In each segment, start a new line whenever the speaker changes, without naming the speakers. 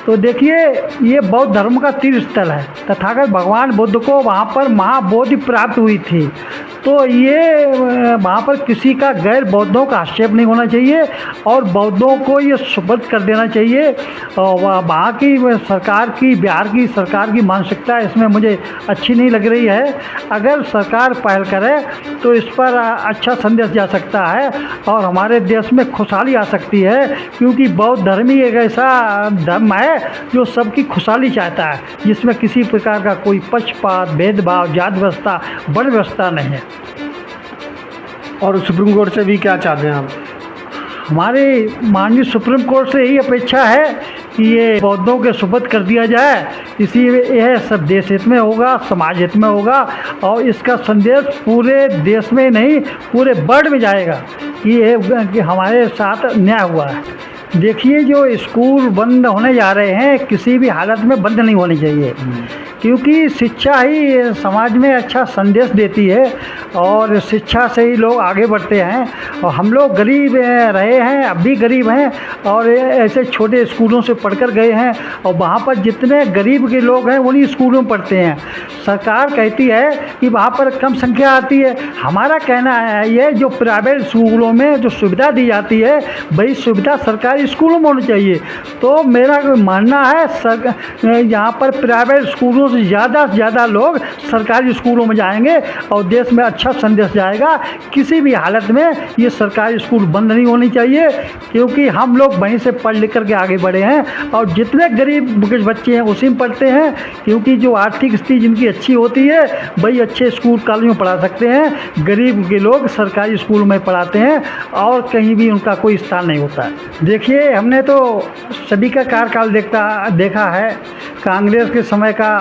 तो देखिए, ये बौद्ध धर्म का तीर्थ स्थल है। तथागत भगवान बुद्ध को वहाँ पर महाबोधि प्राप्त हुई थी। तो ये वहाँ पर किसी का गैर बौद्धों का हस्तक्षेप नहीं होना चाहिए और बौद्धों को ये सुपुर्द कर देना चाहिए। और वहाँ की सरकार की, बिहार की सरकार की मानसिकता इसमें मुझे अच्छी नहीं लग रही है। अगर सरकार पहल करे तो इस पर अच्छा संदेश जा सकता है और हमारे देश में खुशहाली आ सकती है, क्योंकि बौद्ध धर्म ही एक ऐसा धर्म है जो सबकी खुशहाली चाहता है, जिसमें किसी प्रकार का कोई पक्षपात, भेदभाव, जात व्यवस्था, वर्ण व्यवस्था नहीं है।
और सुप्रीम कोर्ट से भी क्या चाहते हैं आप?
हमारे माननीय सुप्रीम कोर्ट से यही अपेक्षा है कि ये बौद्धों के सुपुर्द कर दिया जाए। इसी यह सब देश हित में होगा, समाज हित में होगा और इसका संदेश पूरे देश में नहीं, पूरे वर्ल्ड में जाएगा कि हमारे साथ न्याय हुआ है। देखिए, जो स्कूल बंद होने जा रहे हैं, किसी भी हालत में बंद नहीं होने चाहिए, क्योंकि शिक्षा ही समाज में अच्छा संदेश देती है और शिक्षा से ही लोग आगे बढ़ते हैं। और हम लोग गरीब रहे हैं, अब भी गरीब हैं और ऐसे छोटे स्कूलों से पढ़कर गए हैं और वहाँ पर जितने गरीब के लोग हैं उन्हीं स्कूलों में पढ़ते हैं। सरकार कहती है कि वहाँ पर कम संख्या आती है। हमारा कहना है ये जो प्राइवेट स्कूलों में जो सुविधा दी जाती है, वही सुविधा सरकारी स्कूलों में होनी चाहिए। तो मेरा मानना है यहाँ पर प्राइवेट स्कूलों से ज़्यादा लोग सरकारी स्कूलों में जाएंगे और देश में अच्छा संदेश जाएगा। किसी भी हालत में ये सरकारी स्कूल बंद नहीं होनी चाहिए, क्योंकि हम लोग वहीं से पढ़ लिख करके आगे बढ़े हैं और जितने गरीब बच्चे हैं उसी में पढ़ते हैं, क्योंकि जो आर्थिक स्थिति जिनकी अच्छी होती है वही अच्छे स्कूल कॉलेज में पढ़ा सकते हैं। गरीब के लोग सरकारी स्कूल में पढ़ाते हैं और कहीं भी उनका कोई स्थान नहीं होता है। देखिए, हमने तो सभी का कार्यकाल देखा है। कांग्रेस के समय का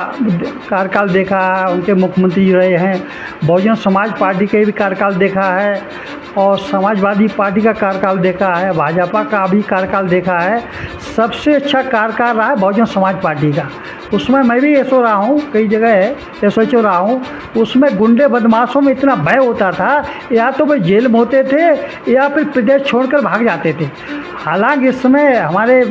कार्यकाल देखा है, उनके मुख्यमंत्री रहे हैं। बहुजन समाज पार्टी के भी कार्यकाल देखा है और समाजवादी पार्टी का कार्यकाल देखा है, भाजपा का भी कार्यकाल देखा है। सबसे अच्छा कार्यकाल रहा है बहुजन समाज पार्टी का। उसमें मैं भी ऐसो रहा हूँ, कई जगह है ऐसो रहा हूँ। उसमें गुंडे बदमाशों में इतना भय होता था, या तो वे जेल में होते थे या फिर प्रदेश छोड़कर भाग जाते थे। हालांकि इस समय हमारे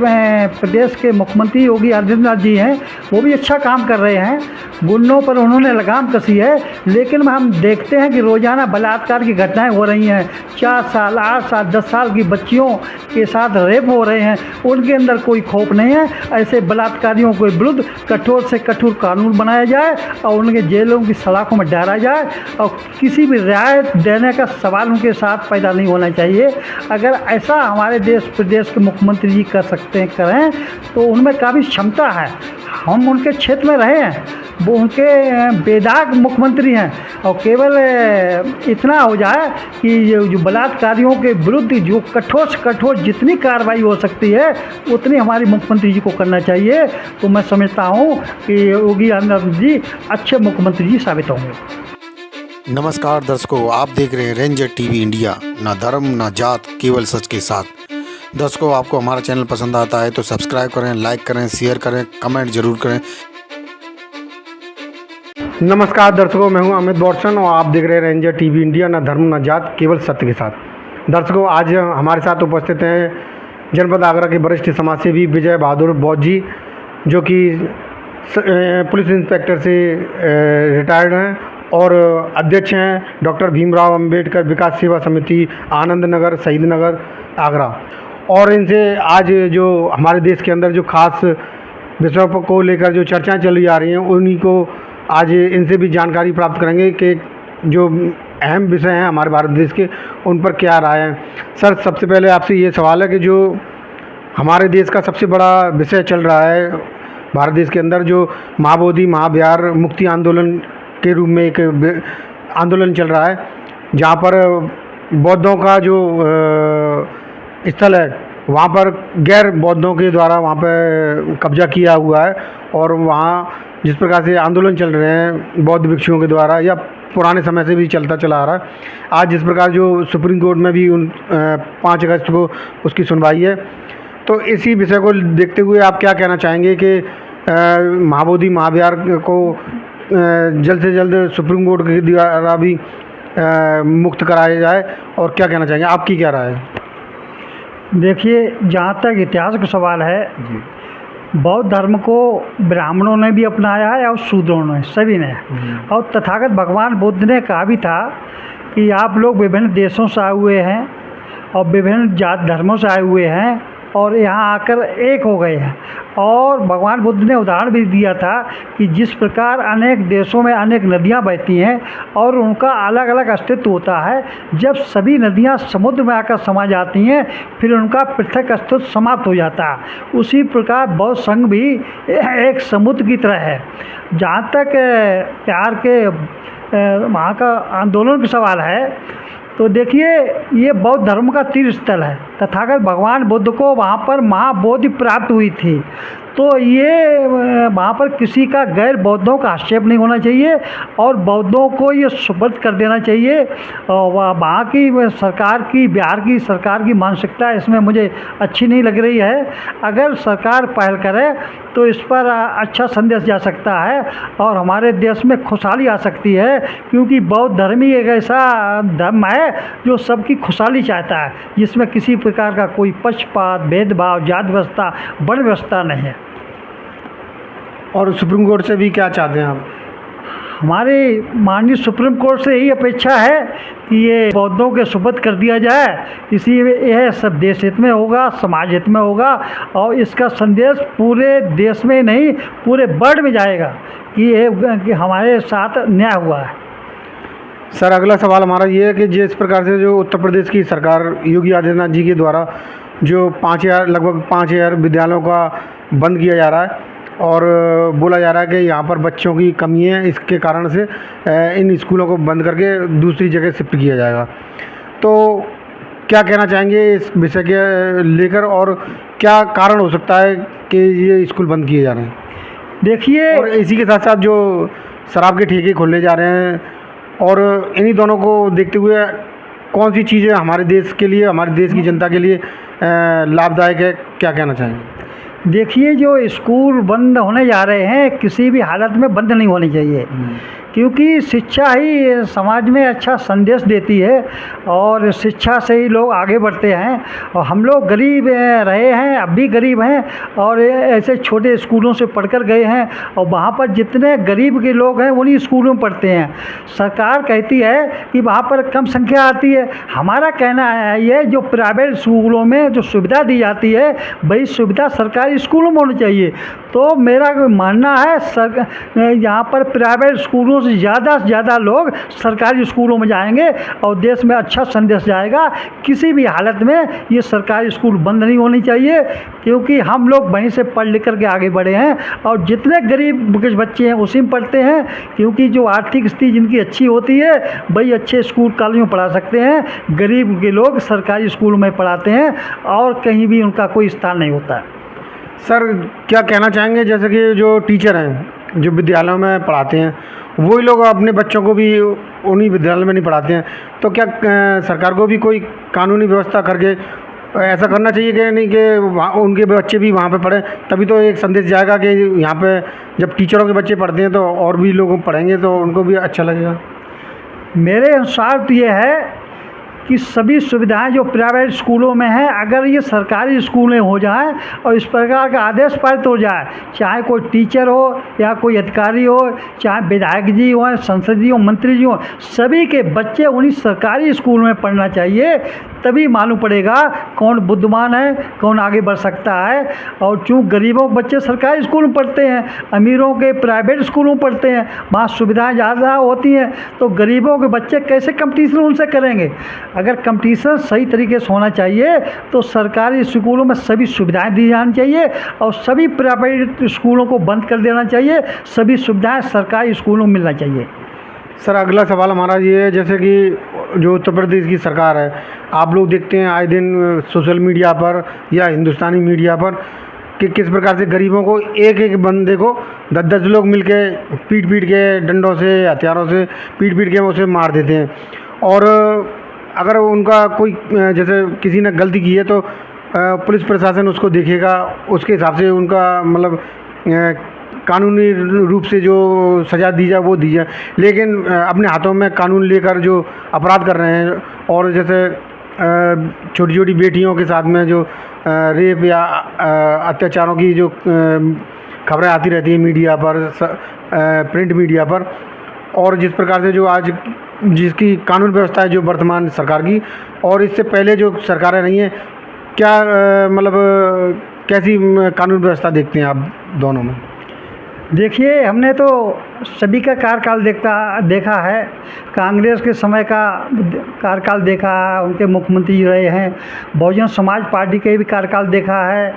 प्रदेश के मुख्यमंत्री योगी आदित्यनाथ जी हैं, वो भी अच्छा काम कर रहे हैं। गुंडों पर उन्होंने लगाम कसी है, लेकिन हम देखते हैं कि रोज़ाना बलात्कार की घटनाएं हो रही हैं। 4 साल, 8 साल, 10 साल की बच्चियों के साथ रेप हो रहे हैं। उनके अंदर कोई खौफ नहीं है। ऐसे बलात्कारियों के विरुद्ध कठोर से कठोर कानून बनाया जाए और उनके जेलों की सलाखों में डाला जाए और किसी भी रियायत देने का सवाल उनके साथ पैदा नहीं होना चाहिए। अगर ऐसा हमारे प्रदेश के मुख्यमंत्री जी कर सकते हैं, करें, तो उनमें काफ़ी क्षमता है। हम उनके क्षेत्र में रहे हैं, वो उनके बेदाग मुख्यमंत्री हैं और केवल इतना हो जाए कि ये जो बलात्कारियों के विरुद्ध जो कठोर से कठोर जितनी कार्रवाई हो सकती है उतनी हमारे मुख्यमंत्री जी को करना चाहिए। तो मैं समझता हूँ कि योगी आदित्यनाथ जी अच्छे मुख्यमंत्री जी साबित होंगे।
नमस्कार दर्शकों, आप देख रहे हैं रेंजर टीवी इंडिया। ना धर्म ना जात, केवल सच के साथ। दर्शकों, आपको हमारा चैनल पसंद आता है तो सब्सक्राइब करें, लाइक करें, शेयर करें, कमेंट जरूर करें।
नमस्कार दर्शकों, मैं हूं अमित बॉर्सन और आप देख रहे हैं रेंजर टीवी इंडिया। ना धर्म ना जात, केवल सत्य के साथ। दर्शकों, आज हमारे साथ उपस्थित हैं जनपद आगरा के वरिष्ठ समाजसेवी विजय बहादुर बौद्ध जी, जो कि पुलिस इंस्पेक्टर से रिटायर्ड हैं और अध्यक्ष हैं डॉक्टर भीमराव अंबेडकर विकास सेवा समिति, आनंद नगर, शहीद नगर, आगरा। और इनसे आज जो हमारे देश के अंदर जो खास विषयों को लेकर जो चर्चाएं चली आ रही हैं, उन्हीं को आज इनसे भी जानकारी प्राप्त करेंगे कि जो अहम विषय हैं हमारे भारत देश के, उन पर क्या राय है। सर, सबसे पहले आपसे ये सवाल है कि जो हमारे देश का सबसे बड़ा विषय चल रहा है भारत देश के अंदर, जो महाबोधि महाविहार मुक्ति आंदोलन के रूप में एक आंदोलन चल रहा है, जहाँ पर बौद्धों का जो स्थल है वहाँ पर गैर बौद्धों के द्वारा वहाँ पर कब्जा किया हुआ है और वहाँ जिस प्रकार से आंदोलन चल रहे हैं बौद्ध भिक्षुओं के द्वारा, या पुराने समय से भी चलता चला आ रहा है, आज जिस प्रकार जो सुप्रीम कोर्ट में भी 5 अगस्त को उसकी सुनवाई है, तो इसी विषय को देखते हुए आप क्या कहना चाहेंगे कि महाबोधि महाविहार को जल्द से जल्द सुप्रीम कोर्ट के द्वारा भी मुक्त कराया जाए, और क्या कहना चाहेंगे, आपकी क्या राय है?
देखिए, जहाँ तक इतिहास का सवाल है, बौद्ध धर्म को ब्राह्मणों ने भी अपनाया है और शूद्रों ने, सभी ने। और तथागत भगवान बुद्ध ने कहा भी था कि आप लोग विभिन्न देशों से आए हुए हैं और विभिन्न जात धर्मों से आए हुए हैं और यहाँ आकर एक हो गए हैं। और भगवान बुद्ध ने उदाहरण भी दिया था कि जिस प्रकार अनेक देशों में अनेक नदियाँ बहती हैं और उनका अलग अलग अस्तित्व होता है, जब सभी नदियाँ समुद्र में आकर समा जाती हैं फिर उनका पृथक अस्तित्व समाप्त हो जाता है। उसी प्रकार बौद्ध संघ भी एक समुद्र की तरह है। जहाँ तक प्यार के वहाँ का आंदोलन का सवाल है, तो देखिए ये बौद्ध धर्म का तीर्थ स्थल है। तथागत भगवान बुद्ध को वहाँ पर महाबोधि प्राप्त हुई थी, तो ये वहाँ पर किसी का गैर बौद्धों का हस्तक्षेप नहीं होना चाहिए और बौद्धों को ये सुपुर्द कर देना चाहिए। और वहाँ की सरकार की, बिहार की सरकार की मानसिकता इसमें मुझे अच्छी नहीं लग रही है। अगर सरकार पहल करे तो इस पर अच्छा संदेश जा सकता है और हमारे देश में खुशहाली आ सकती है, क्योंकि बौद्ध धर्म ही एक ऐसा धर्म है जो सबकी खुशहाली चाहता है, जिसमें किसी प्रकार का कोई पक्षपात, भेदभाव, जात व्यवस्था, वर्ण व्यवस्था नहीं है।
और सुप्रीम कोर्ट से भी क्या चाहते हैं आप?
हमारी माननीय सुप्रीम कोर्ट से यही अपेक्षा है कि ये बौद्धों के सुपुर्द कर दिया जाए। इसी यह सब देश हित में होगा, समाज हित में होगा और इसका संदेश पूरे देश में नहीं पूरे वर्ल्ड में जाएगा कि हमारे साथ न्याय हुआ है।
सर अगला सवाल हमारा ये है कि जिस प्रकार से जो उत्तर प्रदेश की सरकार योगी आदित्यनाथ जी के द्वारा जो 5000 लगभग 5000 विद्यालयों का बंद किया जा रहा है और बोला जा रहा है कि यहाँ पर बच्चों की कमी है, इसके कारण से इन स्कूलों को बंद करके दूसरी जगह शिफ्ट किया जाएगा, तो क्या कहना चाहेंगे इस विषय के लेकर और क्या कारण हो सकता है कि ये स्कूल बंद किए जा रहे हैं?
देखिए,
और इसी के साथ साथ जो शराब के ठेके खोलने जा रहे हैं और इन्हीं दोनों को देखते हुए कौन सी चीज़ें हमारे देश के लिए, हमारे देश की जनता के लिए लाभदायक है, क्या कहना चाहेंगे?
देखिए, जो स्कूल बंद होने जा रहे हैं किसी भी हालत में बंद नहीं होने चाहिए, क्योंकि शिक्षा ही समाज में अच्छा संदेश देती है और शिक्षा से ही लोग आगे बढ़ते हैं। और हम लोग गरीब रहे हैं, अब भी गरीब हैं और ऐसे छोटे स्कूलों से पढ़कर गए हैं और वहाँ पर जितने गरीब के लोग हैं उन्हीं स्कूलों में पढ़ते हैं। सरकार कहती है कि वहाँ पर कम संख्या आती है। हमारा कहना है ये जो प्राइवेट स्कूलों में जो सुविधा दी जाती है वही सुविधा सरकारी स्कूलों में होनी चाहिए। तो मेरा मानना है यहाँ पर प्राइवेट स्कूलों से ज़्यादा लोग सरकारी स्कूलों में जाएंगे और देश में अच्छा संदेश जाएगा। किसी भी हालत में ये सरकारी स्कूल बंद नहीं होनी चाहिए, क्योंकि हम लोग वहीं से पढ़ लिख करके आगे बढ़े हैं और जितने गरीब के बच्चे हैं उसी में पढ़ते हैं, क्योंकि जो आर्थिक स्थिति जिनकी अच्छी होती है वही अच्छे स्कूल कॉलेज में पढ़ा सकते हैं। गरीब के लोग सरकारी स्कूल में पढ़ाते हैं और कहीं भी उनका कोई स्थान नहीं होता है।
सर क्या कहना चाहेंगे, जैसे कि जो टीचर हैं जो विद्यालयों में पढ़ाते हैं वही लोग अपने बच्चों को भी उन्हीं विद्यालय में नहीं पढ़ाते हैं, तो क्या सरकार को भी कोई कानूनी व्यवस्था करके ऐसा करना चाहिए कि नहीं कि उनके बच्चे भी वहाँ पे पढ़ें? तभी तो एक संदेश जाएगा कि यहाँ पे जब टीचरों के बच्चे पढ़ते हैं तो और भी लोग पढ़ेंगे तो उनको भी अच्छा लगेगा।
मेरे अनुसार तो ये है कि सभी सुविधाएं जो प्राइवेट स्कूलों में हैं अगर ये सरकारी स्कूल में हो जाए और इस प्रकार का आदेश पारित हो जाए, चाहे कोई टीचर हो या कोई अधिकारी हो, चाहे विधायक जी हो, संसद जी हो, मंत्री जी हो, सभी के बच्चे उन्हीं सरकारी स्कूल में पढ़ना चाहिए। तभी मालूम पड़ेगा कौन बुद्धिमान है, कौन आगे बढ़ सकता है। और चूँकि गरीबों के बच्चे सरकारी स्कूल में पढ़ते हैं, अमीरों के प्राइवेट स्कूलों में पढ़ते हैं, वहाँ सुविधाएं ज़्यादा होती हैं, तो गरीबों के बच्चे कैसे कंपटीशन उनसे करेंगे? अगर कंपटीशन सही तरीके से होना चाहिए तो सरकारी स्कूलों में सभी सुविधाएं दी जानी चाहिए और सभी प्राइवेट स्कूलों को बंद कर देना चाहिए। सभी सुविधाएं सरकारी स्कूलों में मिलना चाहिए।
सर अगला सवाल हमारा ये है, जैसे कि जो उत्तर प्रदेश की सरकार है, आप लोग देखते हैं आए दिन सोशल मीडिया पर या हिंदुस्तानी मीडिया पर कि किस प्रकार से गरीबों को एक एक बंदे को 10-10 लोग मिलके पीट के डंडों से, हथियारों से पीट के उसे मार देते हैं। और अगर उनका कोई जैसे किसी ने गलती की है तो पुलिस प्रशासन उसको देखेगा, उसके हिसाब से उनका मतलब कानूनी रूप से जो सज़ा दी जाए वो दी जाए। लेकिन अपने हाथों में कानून लेकर जो अपराध कर रहे हैं और जैसे छोटी छोटी बेटियों के साथ में जो रेप या अत्याचारों की जो खबरें आती रहती हैं मीडिया पर, प्रिंट मीडिया पर, और जिस प्रकार से जो आज जिसकी कानून व्यवस्था है जो वर्तमान सरकार की और इससे पहले जो सरकारें रही हैं, क्या मतलब कैसी कानून व्यवस्था देखते हैं आप दोनों में?
देखिए, हमने तो सभी का कार्यकाल देखा है। कांग्रेस के समय का कार्यकाल देखा है, उनके मुख्यमंत्री रहे हैं। बहुजन समाज पार्टी के भी कार्यकाल देखा है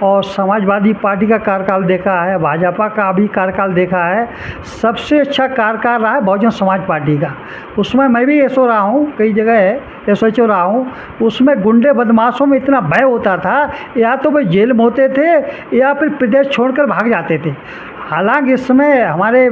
और समाजवादी पार्टी का कार्यकाल देखा है, भाजपा का भी कार्यकाल देखा है। सबसे अच्छा कार्यकाल रहा है बहुजन समाज पार्टी का। उसमें मैं भी एसओ रहा हूँ, कई जगह है एसओएचओ रहा हूँ। उसमें गुंडे बदमाशों में इतना भय होता था, या तो वे जेल में होते थे या फिर प्रदेश छोड़कर भाग जाते थे। हालांकि इस समय हमारे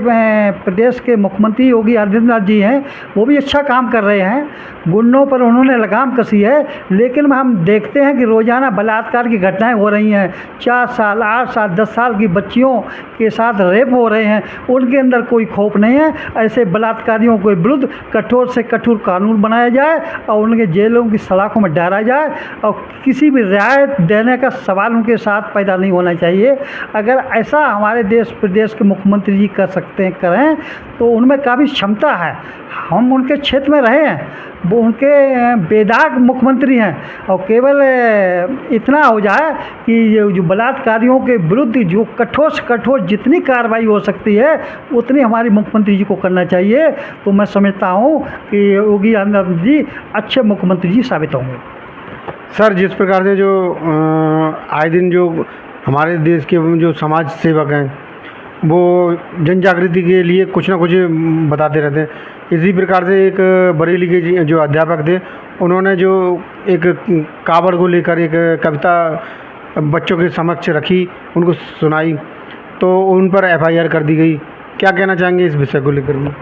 प्रदेश के मुख्यमंत्री योगी आदित्यनाथ जी हैं, वो भी अच्छा काम कर रहे हैं। गुंडों पर उन्होंने लगाम कसी है, लेकिन हम देखते हैं कि रोज़ाना बलात्कार की घटनाएं हो रही हैं। 4 साल, 8 साल, 10 साल की बच्चियों के साथ रेप हो रहे हैं। उनके अंदर कोई खौफ नहीं है। ऐसे बलात्कारियों के विरुद्ध कठोर से कठोर कानून बनाया जाए और उनके जेलों की सलाखों में डाला जाए और किसी भी रियायत देने का सवाल उनके साथ पैदा नहीं होना चाहिए। अगर ऐसा हमारे देश के मुख्यमंत्री जी कर सकते हैं, करें, तो उनमें काफ़ी क्षमता है। हम उनके क्षेत्र में रहे हैं, वो उनके बेदाग मुख्यमंत्री हैं, और केवल इतना हो जाए कि ये जो बलात्कारियों के विरुद्ध जो कठोर से कठोर जितनी कार्रवाई हो सकती है उतनी हमारे मुख्यमंत्री जी को करना चाहिए। तो मैं समझता हूँ कि योगी आदित्यनाथ जी अच्छे मुख्यमंत्री जी साबित होंगे।
सर, जिस प्रकार से जो आए दिन जो हमारे देश के जो समाज सेवक हैं वो जन जागृति के लिए कुछ ना कुछ बताते रहते हैं। इसी प्रकार से एक बरेली के जो अध्यापक थे, उन्होंने जो एक कावड़ को लेकर एक कविता बच्चों के समक्ष रखी, उनको सुनाई, तो उन पर एफआईआर कर दी गई। क्या कहना चाहेंगे इस विषय को लेकर?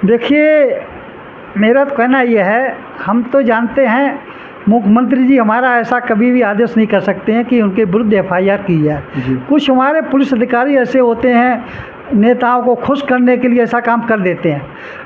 देखिए, मेरा तो कहना यह है, हम तो जानते हैं मुख्यमंत्री जी हमारा ऐसा कभी भी आदेश नहीं कर सकते हैं कि उनके विरुद्ध एफआईआर की जाए। कुछ हमारे पुलिस अधिकारी ऐसे होते हैं, नेताओं को खुश करने के लिए ऐसा काम कर देते हैं।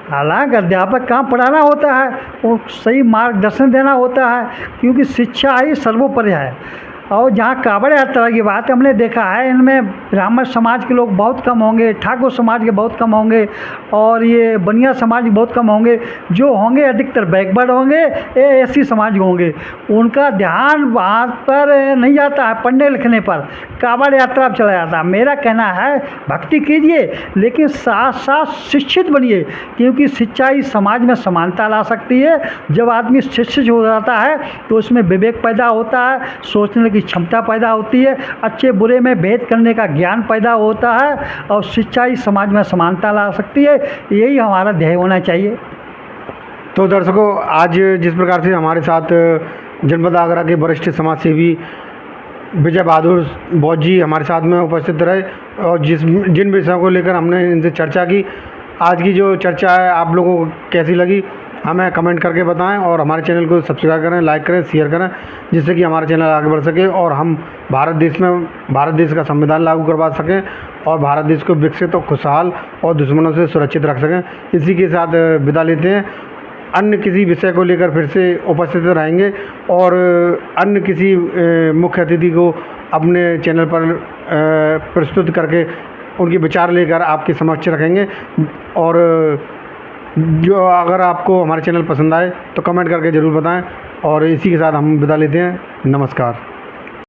हालांकि अध्यापक काम पढ़ाना होता है और सही मार्गदर्शन देना होता है, क्योंकि शिक्षा ही सर्वोपरि है। और जहाँ कावड़ यात्रा की बात है, हमने देखा है इनमें ब्राह्मण समाज के लोग बहुत कम होंगे, ठाकुर समाज के बहुत कम होंगे और ये बनिया समाज के बहुत कम होंगे। जो होंगे अधिकतर बैकवर्ड होंगे, ये एससी समाज होंगे। उनका ध्यान वहाँ पर नहीं जाता है, पढ़ने लिखने पर कावड़ यात्रा पर चला जाता है। मेरा कहना है भक्ति कीजिए, लेकिन साथ साथ शिक्षित बनिए, क्योंकि शिक्षा ही समाज में समानता ला सकती है। जब आदमी शिक्षित हो जाता है तो उसमें विवेक पैदा होता है, सोचने की क्षमता पैदा होती है, अच्छे बुरे में भेद करने का ज्ञान पैदा होता है, और शिक्षा ही समाज में समानता ला सकती है। यही हमारा ध्येय होना चाहिए।
तो दर्शकों, आज जिस प्रकार से हमारे साथ जनपद आगरा के वरिष्ठ समाज सेवी विजय बहादुर बौद्ध जी हमारे साथ में उपस्थित रहे और जिन विषयों को लेकर हमने इनसे चर्चा की, आज की जो चर्चा है आप लोगों को कैसी लगी हमें कमेंट करके बताएं, और हमारे चैनल को सब्सक्राइब करें, लाइक करें, शेयर करें, जिससे कि हमारा चैनल आगे बढ़ सके और हम भारत देश का संविधान लागू करवा सकें और भारत देश को विकसित और खुशहाल और दुश्मनों से सुरक्षित रख सकें। इसी के साथ विदा लेते हैं। अन्य किसी विषय को लेकर फिर से उपस्थित रहेंगे और अन्य किसी मुख्य अतिथि को अपने चैनल पर प्रस्तुत करके उनके विचार लेकर आपके समक्ष रखेंगे। और जो अगर आपको हमारे चैनल पसंद आए तो कमेंट करके ज़रूर बताएं, और इसी के साथ हम विदा लेते हैं। नमस्कार।